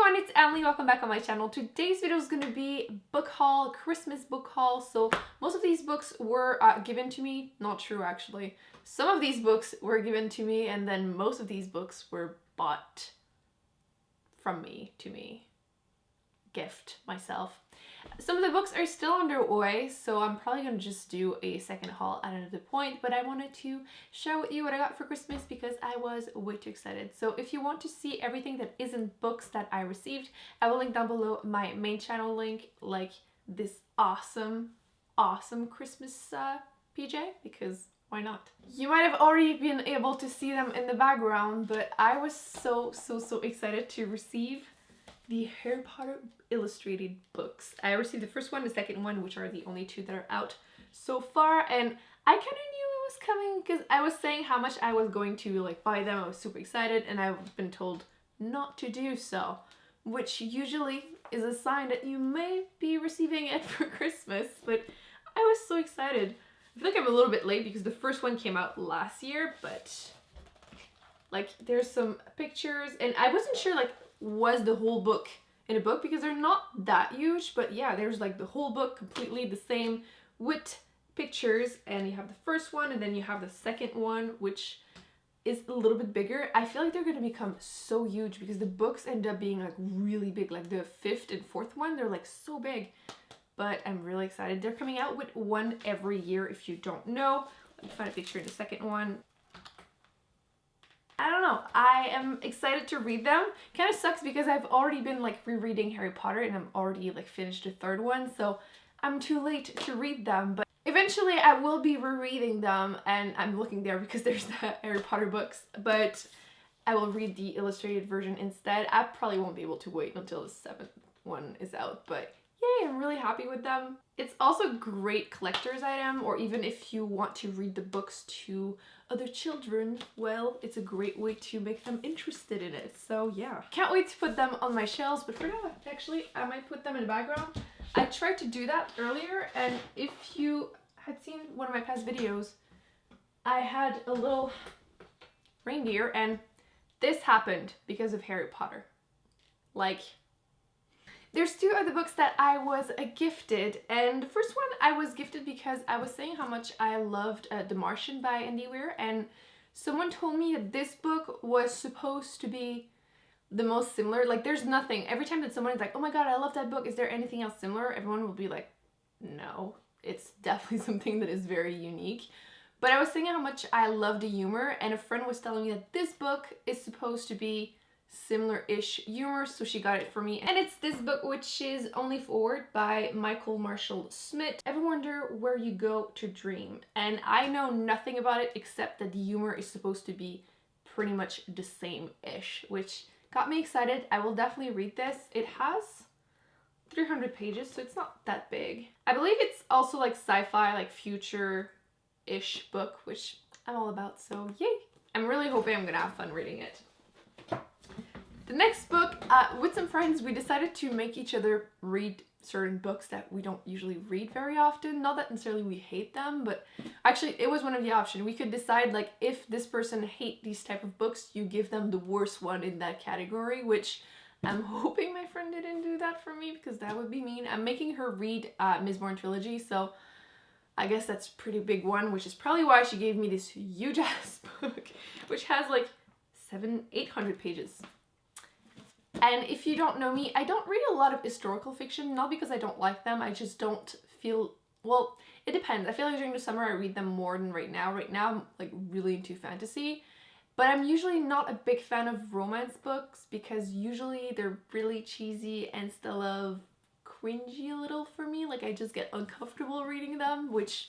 everyone, it's Emily. Welcome back on my channel. Today's video is going to be book haul, Christmas book haul. So most of these books were given to me. Not true, actually. Some of these books were given to me, and then most of these books were bought from me to me. Gift myself. Some of the books are still underway, so I'm probably going to just do a second haul at another point, but I wanted to share with you what I got for Christmas because I was way too excited. So if you want to see everything that isn't books that I received, I will link down below my main channel link, like this awesome Christmas PJ, because why not? You might have already been able to see them in the background, but I was so excited to receive the Harry Potter illustrated books. I received the first one, the second one, which are the only two that are out so far, and I kind of knew it was coming because I was saying how much I was going to like buy them. I was super excited, and I've been told not to do so, which usually is a sign that you may be receiving it for Christmas, but I was so excited. I feel like I'm a little bit late because the first one came out last year, but like there's some pictures, and I wasn't sure like was the whole book in a book because they're not that huge, but yeah, there's like the whole book completely the same with pictures, and you have the first one and then you have the second one, which is a little bit bigger. I feel like they're going to become so huge because the books end up being like really big, like the fifth and fourth one, they're like so big, but I'm really excited. They're coming out with one every year if you don't know. Let me find a picture in the second one. I don't know, I am excited to read them. Kind of sucks because I've already been like rereading Harry Potter and I'm already like finished the third one, so I'm too late to read them, but eventually I will be rereading them, and I'm looking there because there's the Harry Potter books, but I will read the illustrated version instead. I probably won't be able to wait until the seventh one is out, but yay, I'm really happy with them. It's also a great collector's item, or even if you want to read the books to other children, well, it's a great way to make them interested in it. So yeah, can't wait to put them on my shelves, but for now, actually, I might put them in the background. I tried to do that earlier, and if you had seen one of my past videos, I had a little reindeer, and this happened because of Harry Potter. Like, there's two other books that I was gifted, and the first one I was gifted because I was saying how much I loved The Martian by Andy Weir, and someone told me that this book was supposed to be the most similar. Like, there's nothing. Every time that someone is like, oh my god, I love that book, is there anything else similar? Everyone will be like, no. It's definitely something that is very unique. But I was saying how much I love the humor, and a friend was telling me that this book is supposed to be similar-ish humor, so she got it for me. And it's this book, which is Only Forward by Michael Marshall Smith. Ever wonder where you go to dream? And I know nothing about it except that the humor is supposed to be pretty much the same-ish, which got me excited. I will definitely read this. It has 300 pages, so it's not that big. I believe it's also like sci-fi, like future-ish book, which I'm all about, so yay! I'm really hoping I'm gonna have fun reading it. The next book, with some friends, we decided to make each other read certain books that we don't usually read very often. Not that necessarily we hate them, but actually it was one of the options. We could decide, like, if this person hates these type of books, you give them the worst one in that category, which I'm hoping my friend didn't do that for me because that would be mean. I'm making her read Ms. Bourne trilogy, so I guess that's a pretty big one, which is probably why she gave me this huge ass book, which has like 700-800 pages. And if you don't know me, I don't read a lot of historical fiction, not because I don't like them, I just don't feel, well, it depends. I feel like during the summer I read them more than right now. Right now I'm like really into fantasy, but I'm usually not a big fan of romance books because usually they're really cheesy and still cringy a little for me. Like, I just get uncomfortable reading them, which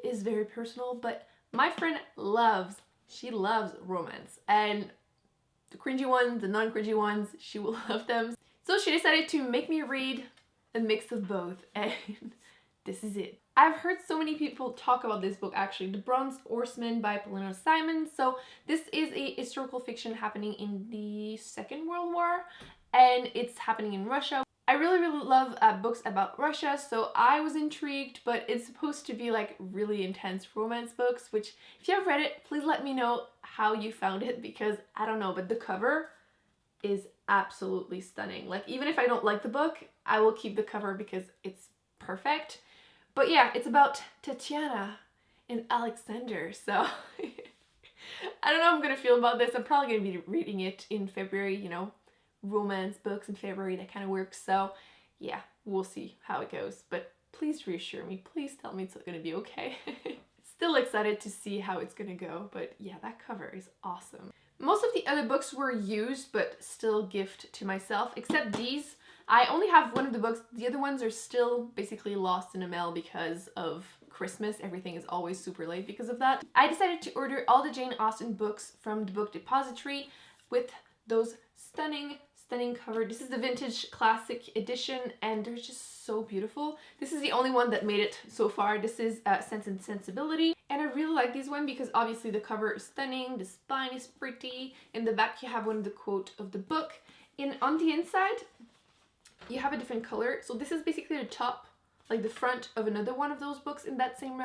is very personal, but my friend she loves romance, and the cringy ones, the non-cringy ones, she will love them. So she decided to make me read a mix of both, and this is it. I've heard so many people talk about this book, actually, The Bronze Horseman by Paulina Simon. So this is a historical fiction happening in the Second World War, and it's happening in Russia. I really love books about Russia, so I was intrigued, but it's supposed to be like really intense romance books, which if you have read it, please let me know how you found it, because I don't know, but the cover is absolutely stunning. Like, even if I don't like the book, I will keep the cover because it's perfect. But yeah, it's about Tatiana and Alexander, so I don't know how I'm gonna feel about this. I'm probably gonna be reading it in February, you know, romance books in February, that kind of works. So yeah, we'll see how it goes. But please reassure me, please tell me it's gonna be okay. Still excited to see how it's gonna go, but yeah, that cover is awesome. Most of the other books were used, but still gift to myself, except these. I only have one of the books. The other ones are still basically lost in the mail because of Christmas. Everything is always super late because of that. I decided to order all the Jane Austen books from the Book Depository with those stunning cover. This is the vintage classic edition and they're just so beautiful. This is the only one that made it so far. This is Sense and Sensibility, and I really like this one because obviously the cover is stunning, the spine is pretty. In the back you have one of the quote of the book. On the inside you have a different color. So this is basically the top, like the front of another one of those books in that same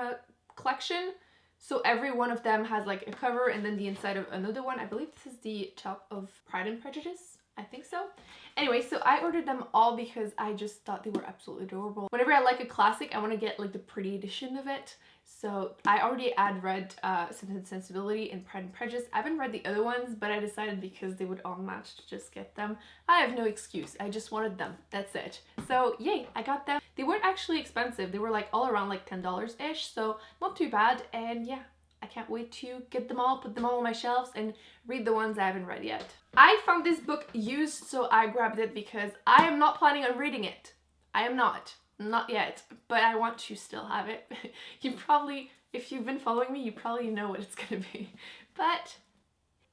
collection. So every one of them has like a cover and then the inside of another one. I believe this is the top of Pride and Prejudice. I think so. Anyway, so I ordered them all because I just thought they were absolutely adorable. Whenever I like a classic, I want to get like the pretty edition of it. So I already had read Sense and Sensibility and Pride and Prejudice. I haven't read the other ones, but I decided because they would all match to just get them. I have no excuse. I just wanted them. That's it. So yay, I got them. They weren't actually expensive. They were like all around like $10-ish, so not too bad. And yeah, I can't wait to get them all, put them all on my shelves, and read the ones I haven't read yet. I found this book used, so I grabbed it because I am not planning on reading it. I am not. Not yet, but I want to still have it. You probably, if you've been following me, you probably know what it's gonna be. But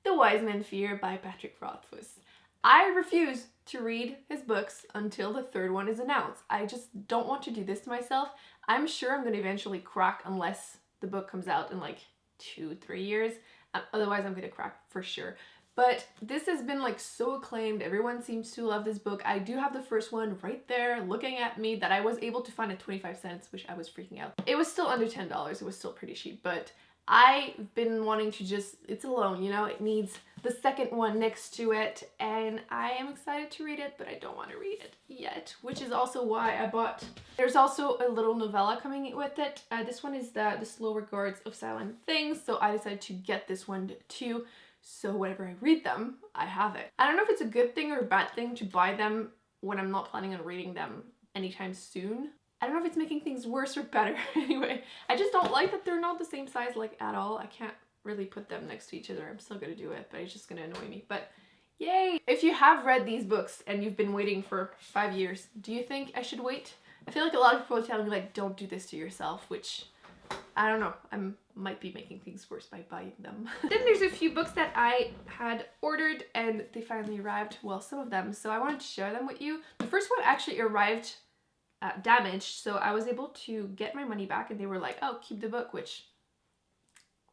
The Wise Men Fear by Patrick Rothfuss. I refuse to read his books until the third one is announced. I just don't want to do this to myself. I'm sure I'm gonna eventually crack unless the book comes out in like 2-3 years. Otherwise I'm gonna crack for sure. But this has been like so acclaimed. Everyone seems to love this book. I do have the first one right there looking at me that I was able to find at 25 cents, which I was freaking out. It was still under $10. It was still pretty cheap, but I've been wanting to just, it's alone, you know, it needs the second one next to it, and I am excited to read it, but I don't want to read it yet, which is also why I bought. There's also a little novella coming with it. This one is the Slow Regards of Silent Things, so I decided to get this one too. So whenever I read them, I have it. I don't know if it's a good thing or a bad thing to buy them when I'm not planning on reading them anytime soon. I don't know if it's making things worse or better. Anyway, I just don't like that they're not the same size like at all. I can't really put them next to each other. I'm still gonna do it, but it's just gonna annoy me. But yay! If you have read these books and you've been waiting for 5 years, do you think I should wait? I feel like a lot of people are telling me like, don't do this to yourself, which I don't know, I might be making things worse by buying them. Then there's a few books that I had ordered and they finally arrived, well, some of them, so I wanted to share them with you. The first one actually arrived damaged, so I was able to get my money back and they were like, oh, keep the book, which,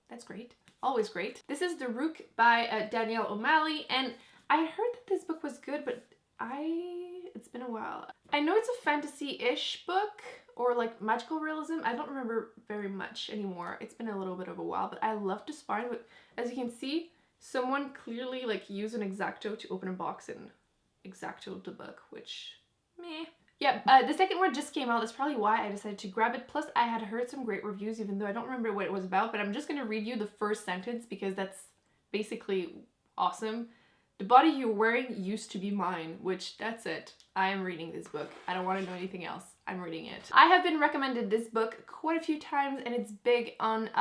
that's great, always great. This is The Rook by Danielle O'Malley, and I heard that this book was good, but it's been a while. I know it's a fantasy-ish book, or like magical realism. I don't remember very much anymore. It's been a little bit of a while, but I love the spine. But as you can see, someone clearly like used an X-Acto to open a box and X-Acto'd the book, which meh. Yeah, the second one just came out. That's probably why I decided to grab it. Plus, I had heard some great reviews, even though I don't remember what it was about, but I'm just gonna read you the first sentence because that's basically awesome. The body you're wearing used to be mine, which that's it. I am reading this book. I don't want to know anything else. I'm reading it. I have been recommended this book quite a few times and it's big on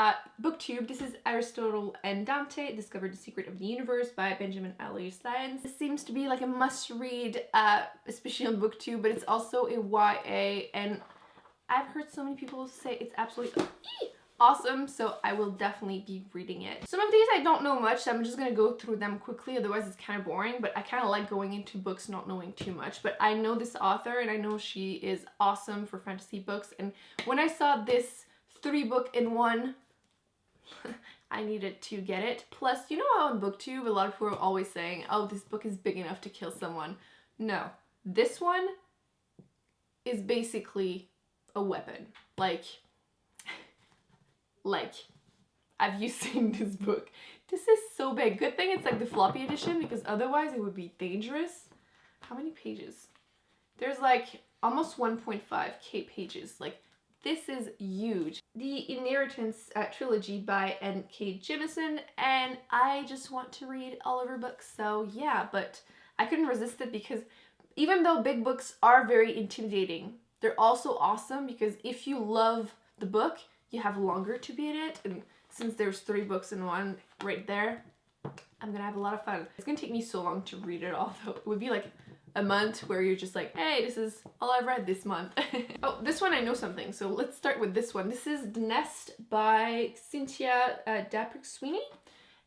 BookTube. This is Aristotle and Dante, Discovered the Secret of the Universe by Benjamin Allier Science. This seems to be like a must-read, especially on BookTube, but it's also a YA, and I've heard so many people say it's absolutely awesome, so I will definitely be reading it. Some of these I don't know much, so I'm just gonna go through them quickly, otherwise it's kind of boring, but I kind of like going into books not knowing too much. But I know this author and I know she is awesome for fantasy books, and when I saw this 3-book-in-1, I needed to get it. Plus, you know how on BookTube a lot of people are always saying, oh, this book is big enough to kill someone. No, this one is basically a weapon. Like, have you seen this book? This is so big. Good thing it's like the floppy edition because otherwise it would be dangerous. How many pages? There's like almost 1.5k pages. Like, this is huge. The Inheritance trilogy by N.K. Jemisin, and I just want to read all of her books, so yeah, but I couldn't resist it because even though big books are very intimidating, they're also awesome because if you love the book, you have longer to beat it, and since there's 3 books in one right there, I'm gonna have a lot of fun. It's gonna take me so long to read it all, though. It would be like a month where you're just like, hey, this is all I've read this month. Oh, this one I know something, so let's start with this one. This is The Nest by Cynthia Daprick-Sweeney,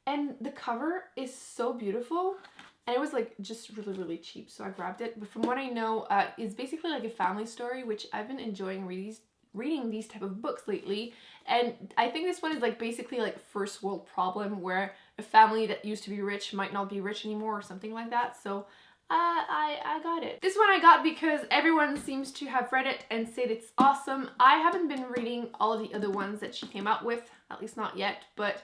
and the cover is so beautiful, and it was like just really, really cheap, so I grabbed it. But from what I know, it's basically like a family story, which I've been enjoying reading these type of books lately, and I think this one is like basically like first world problem where a family that used to be rich might not be rich anymore or something like that, so I got it. This one I got because everyone seems to have read it and said it's awesome. I haven't been reading all of the other ones that she came out with, at least not yet, but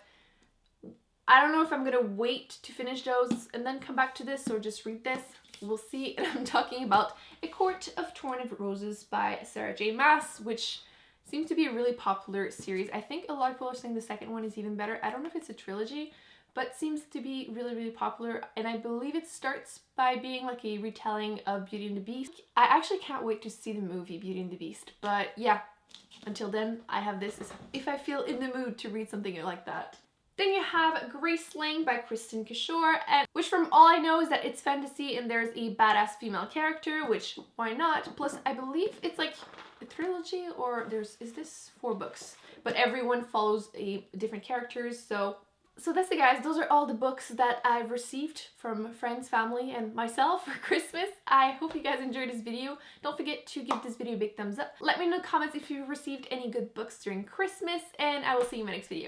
I don't know if I'm gonna wait to finish those and then come back to this or just read this. We'll see. And I'm talking about A Court of Thorn Roses by Sarah J Maas, which seems to be a really popular series. I think a lot of people are saying the second one is even better. I don't know if it's a trilogy, but seems to be really, really popular, and I believe it starts by being like a retelling of Beauty and the Beast. I actually can't wait to see the movie Beauty and the Beast, but yeah, until then, I have this if I feel in the mood to read something like that. Then you have Graceling by Kristen Kishore, and which from all I know is that it's fantasy and there's a badass female character, which why not? Plus, I believe it's like a trilogy, or is this 4 books? But everyone follows a different characters, so that's it, guys. Those are all the books that I've received from friends, family, and myself for Christmas. I hope you guys enjoyed this video. Don't forget to give this video a big thumbs up. Let me know in the comments if you've received any good books during Christmas, and I will see you in my next video.